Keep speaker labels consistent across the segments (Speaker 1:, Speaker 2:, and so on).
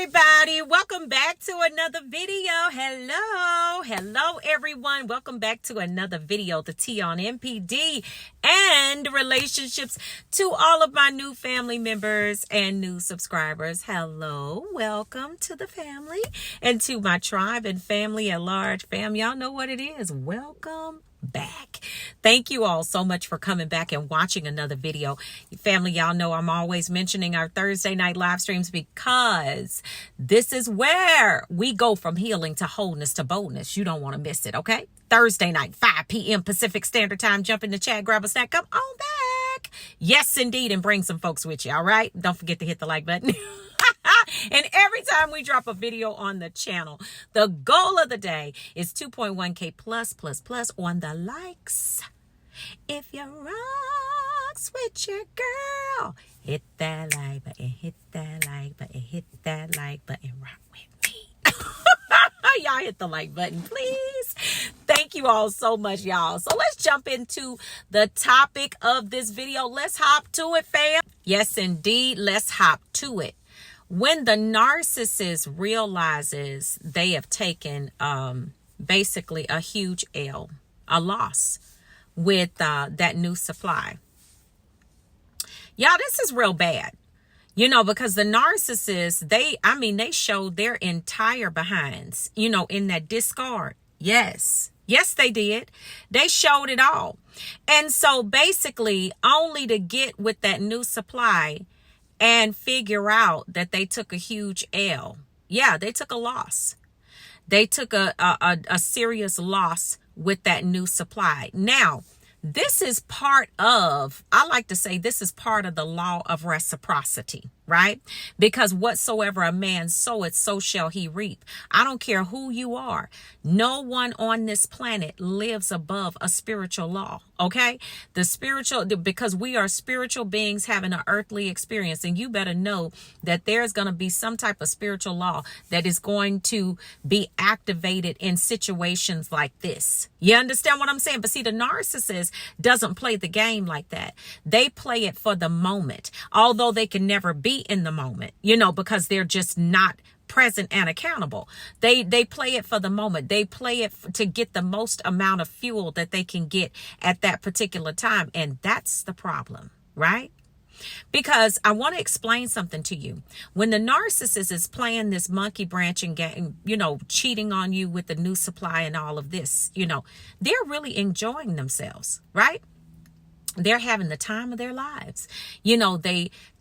Speaker 1: everybody. Welcome back to another video. Hello everyone. Welcome back to another video, the T on MPD and relationships. To all of my new family members and new subscribers, hello, welcome to the family, and to my tribe and family at large. Fam, y'all know what it is. Welcome back. Thank you all so much for coming back and watching another video. Family, y'all know I'm always mentioning our Thursday night live streams because this is where we go from healing to wholeness to boldness. You don't want to miss it, okay? Thursday night, 5 p.m. Pacific Standard Time. Jump in the chat, grab a snack, come on back. Yes, indeed, and bring some folks with you, all right? Don't forget to hit the like button. And every time we drop a video on the channel, the goal of the day is 2.1K plus on the likes. If you rocks with your girl, hit that like button, hit that like button, hit that like button, rock with me. Y'all hit the like button, please. Thank you all so much, y'all. So let's jump into the topic of this video. Let's hop to it, fam. Yes, indeed. Let's hop to it. When the narcissist realizes they have taken basically a huge L, a loss with that new supply. Y'all, this is real bad. You know, because the narcissists, they showed their entire behinds, in that discard. Yes, they did. They showed it all. And so basically only to get with that new supply and figure out that they took a huge L. Yeah, they took a loss. They took a serious loss with that new supply. Now, this is part of, I like to say this is part of the law of reciprocity, right? Because whatsoever a man soweth, so shall he reap. I don't care who you are. No one on this planet lives above a spiritual law, okay? Because we are spiritual beings having an earthly experience, and you better know that there's going to be some type of spiritual law that is going to be activated in situations like this. You understand what I'm saying? But see, the narcissist doesn't play the game like that. They play it for the moment, although they can never be in the moment, because they're just not present and accountable. They play it for the moment. They play it to get the most amount of fuel that they can get at that particular time. And that's the problem, right? Because I want to explain something to you. When the narcissist is playing this monkey branching game, cheating on you with the new supply and all of this, they're really enjoying themselves, right? They're having the time of their lives.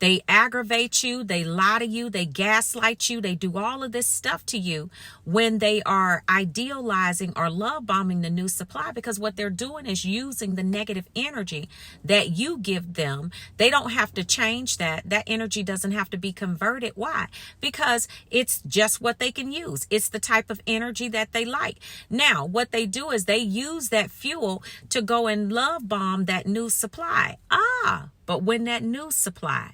Speaker 1: They aggravate you, they lie to you, they gaslight you, they do all of this stuff to you when they are idealizing or love bombing the new supply, because what they're doing is using the negative energy that you give them. They don't have to change that. That energy doesn't have to be converted. Why? Because it's just what they can use. It's the type of energy that they like. Now, what they do is they use that fuel to go and love bomb that new supply. But when that new supply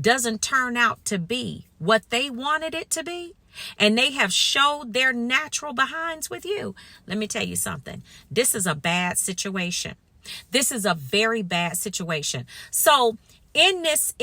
Speaker 1: doesn't turn out to be what they wanted it to be, and they have showed their natural behinds with you, let me tell you something. This is a bad situation. This is a very bad situation. So in this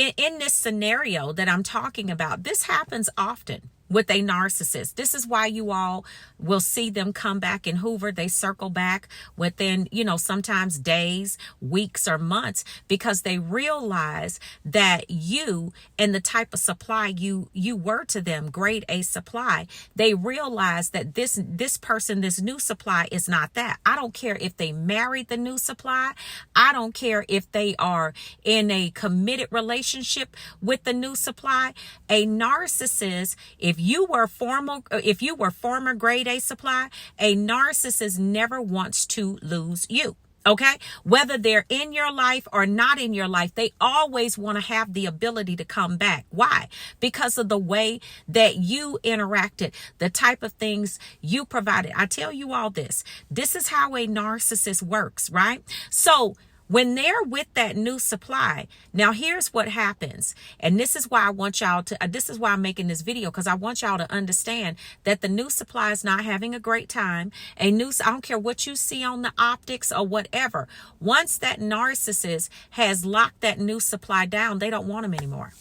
Speaker 1: scenario that I'm talking about, this happens often with a narcissist. This is why you all will see them come back in Hoover. They circle back within, sometimes days, weeks, or months, because they realize that you and the type of supply you were to them, grade A supply, they realize that this person, this new supply is not that. I don't care if they married the new supply. I don't care if they are in a committed relationship with the new supply. A narcissist, if you were former grade A supply, a narcissist never wants to lose you. Okay, whether they're in your life or not in your life, they always want to have the ability to come back. Why? Because of the way that you interacted, the type of things you provided. I tell you all this. This is how a narcissist works, right? So when they're with that new supply, now here's what happens. And this is why I want y'all to, this is why I'm making this video, because I want y'all to understand that the new supply is not having a great time. I don't care what you see on the optics or whatever. Once that narcissist has locked that new supply down, they don't want them anymore.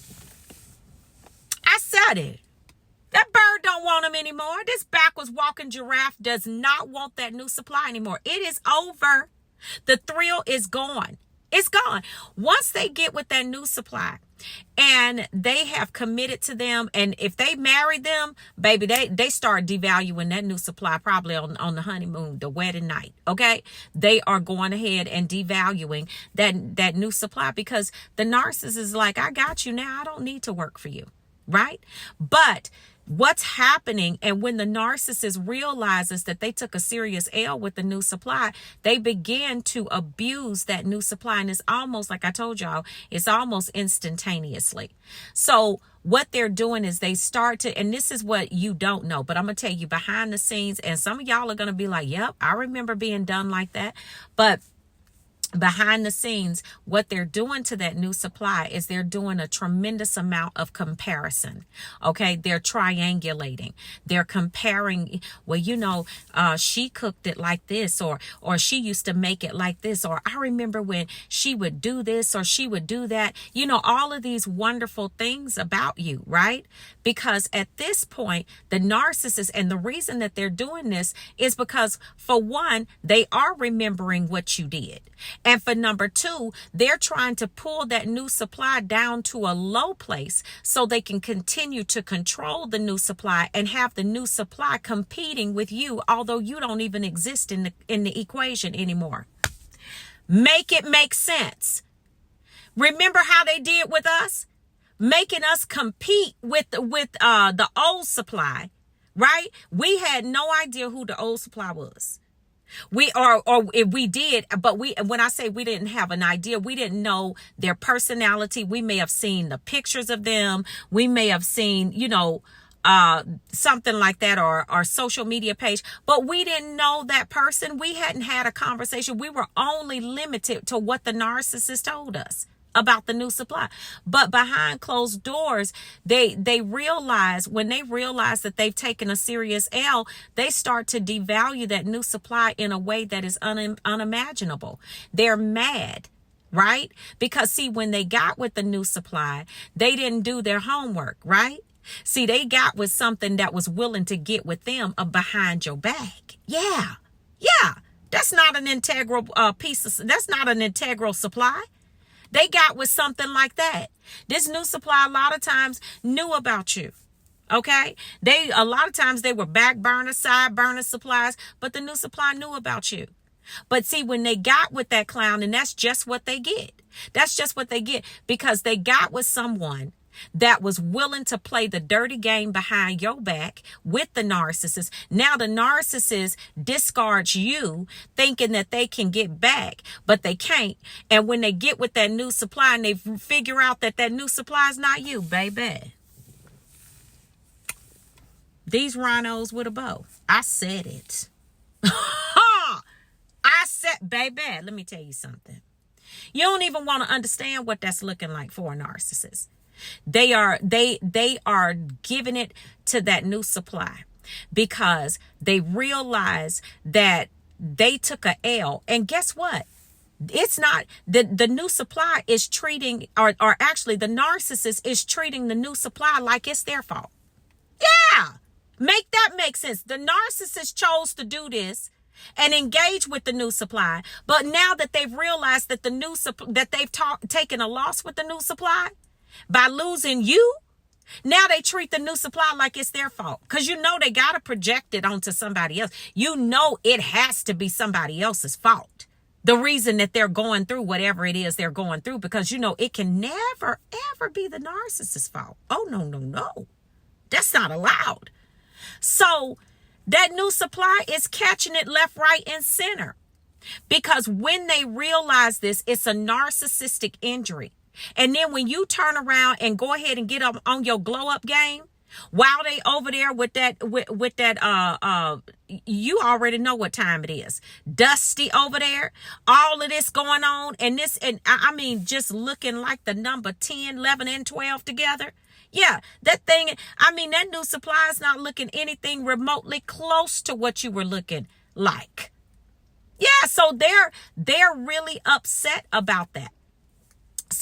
Speaker 1: I said it. want them anymore. This backwards walking giraffe does not want that new supply anymore. It is over. The thrill is gone. It's gone. Once they get with that new supply and they have committed to them, and if they marry them, baby, they start devaluing that new supply probably on the honeymoon, the wedding night. Okay. They are going ahead and devaluing that new supply because the narcissist is like, I got you now. I don't need to work for you. Right. But what's happening, and when the narcissist realizes that they took a serious L with the new supply, they begin to abuse that new supply. And it's almost like I told y'all, it's almost instantaneously. So what they're doing is they start to, and this is what you don't know, but I'm going to tell you behind the scenes, and some of y'all are going to be like, yep, I remember being done like that. But behind the scenes, what they're doing to that new supply is they're doing a tremendous amount of comparison. Okay. They're triangulating. They're comparing. Well, she cooked it like this, or she used to make it like this, or I remember when she would do this or she would do that. All of these wonderful things about you, right? Because at this point, the narcissist, and the reason that they're doing this is because, for one, they are remembering what you did. And for number two, they're trying to pull that new supply down to a low place so they can continue to control the new supply and have the new supply competing with you, although you don't even exist in the equation anymore. Make it make sense. Remember how they did with us? Making us compete with the old supply, right? We had no idea who the old supply was. Or if we did, but when I say we didn't have an idea, we didn't know their personality. We may have seen the pictures of them. We may have seen, something like that, or our social media page, but we didn't know that person. We hadn't had a conversation. We were only limited to what the narcissist told us about the new supply. But behind closed doors, they realize, when they realize that they've taken a serious L, they start to devalue that new supply in a way that is unimaginable. They're mad, right? Because see, when they got with the new supply, they didn't do their homework, right? See, they got with something that was willing to get with them behind your back. Yeah. That's not an integral that's not an integral supply. They got with something like that. This new supply a lot of times knew about you. Okay. A lot of times they were back burner, side burner supplies, but the new supply knew about you. But see, when they got with that clown, and that's just what they get. That's just what they get, because they got with someone that was willing to play the dirty game behind your back with the narcissist. Now the narcissist discards you, thinking that they can get back, but they can't. And when they get with that new supply and they figure out that new supply is not you, baby. These rhinos with a bow. I said it. I said, baby, let me tell you something. You don't even want to understand what that's looking like for a narcissist. They are giving it to that new supply because they realize that they took a L. And guess what? It's not the new supply is treating, or actually the narcissist is treating the new supply like it's their fault. Yeah. Make that make sense. The narcissist chose to do this and engage with the new supply. But now that they've realized that that they've taken a loss with the new supply, by losing you, now they treat the new supply like it's their fault. Because they got to project it onto somebody else. It has to be somebody else's fault. The reason that they're going through whatever it is they're going through, because it can never, ever be the narcissist's fault. Oh, no. That's not allowed. So that new supply is catching it left, right, and center. Because when they realize this, it's a narcissistic injury. And then when you turn around and go ahead and get up on your glow up game, while they over there with that, you already know what time it is. Dusty over there, all of this going on, and I mean, just looking like the number 10, 11, and 12 together. Yeah, that thing, that new supply is not looking anything remotely close to what you were looking like. Yeah, so they're really upset about that.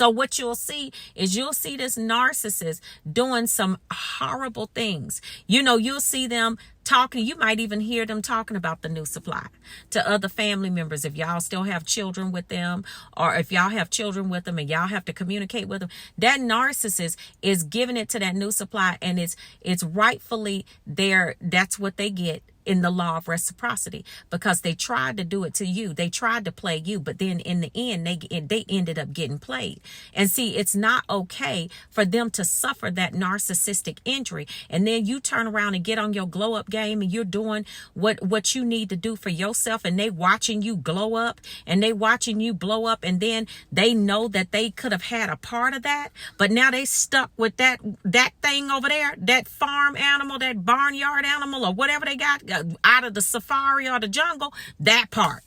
Speaker 1: So what you'll see is you'll see this narcissist doing some horrible things. You'll see them talking. You might even hear them talking about the new supply to other family members. If y'all still have children with them, or if y'all have children with them and y'all have to communicate with them, that narcissist is giving it to that new supply, and it's rightfully there. That's what they get in the law of reciprocity, because they tried to do it to you. They tried to play you, but then in the end, they ended up getting played. And see, it's not okay for them to suffer that narcissistic injury. And then you turn around and get on your glow up game, and you're doing what you need to do for yourself, and they watching you glow up, and they watching you blow up, and then they know that they could have had a part of that, but now they stuck with that thing over there, that farm animal, that barnyard animal, or whatever they got out of the safari or the jungle, that part.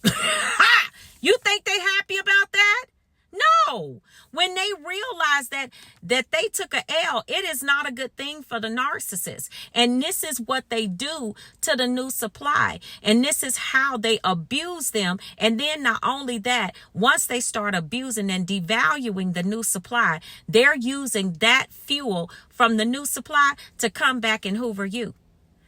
Speaker 1: You think they happy about that? No. When they realize that they took a L, it is not a good thing for the narcissist. And this is what they do to the new supply. And this is how they abuse them. And then not only that, once they start abusing and devaluing the new supply, they're using that fuel from the new supply to come back and hoover you.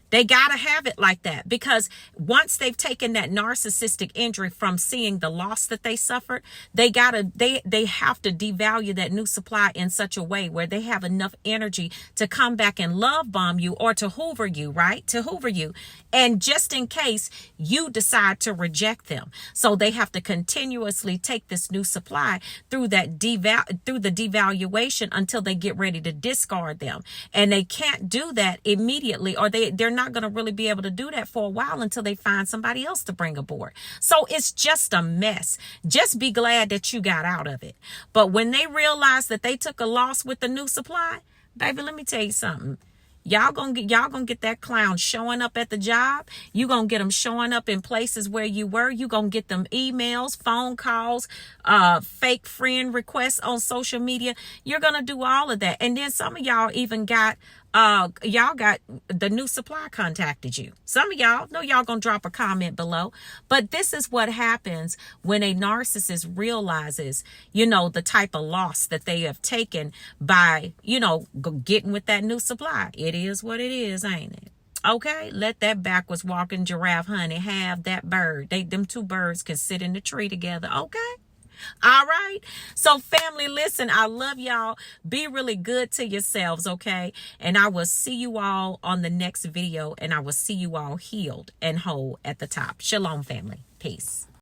Speaker 1: They got to have it like that, because once they've taken that narcissistic injury from seeing the loss that they suffered, they have to devalue that new supply in such a way where they have enough energy to come back and love bomb you, or to hoover you, right? To hoover you. And just in case you decide to reject them. So they have to continuously take this new supply through the devaluation until they get ready to discard them. And they can't do that immediately, or they're not going to really be able to do that for a while until they find somebody else to bring aboard. So it's just a mess. Just be glad that you got out of it. But when they realize that they took a loss with the new supply, baby, let me tell you something. Y'all gonna get that clown showing up at the job. You gonna get them showing up in places where you were. You gonna get them emails, phone calls, fake friend requests on social media. You're gonna do all of that. And then some of y'all even got the new supply contacted you. Some of y'all know y'all gonna drop a comment below. But this is what happens when a narcissist realizes, the type of loss that they have taken by, getting with that new supply. It is what it is, ain't it? Okay, let that backwards walking giraffe, honey, have that bird. Them two birds can sit in the tree together. Okay. All right. So family, listen, I love y'all. Be really good to yourselves. Okay. And I will see you all on the next video, and I will see you all healed and whole at the top. Shalom, family. Peace.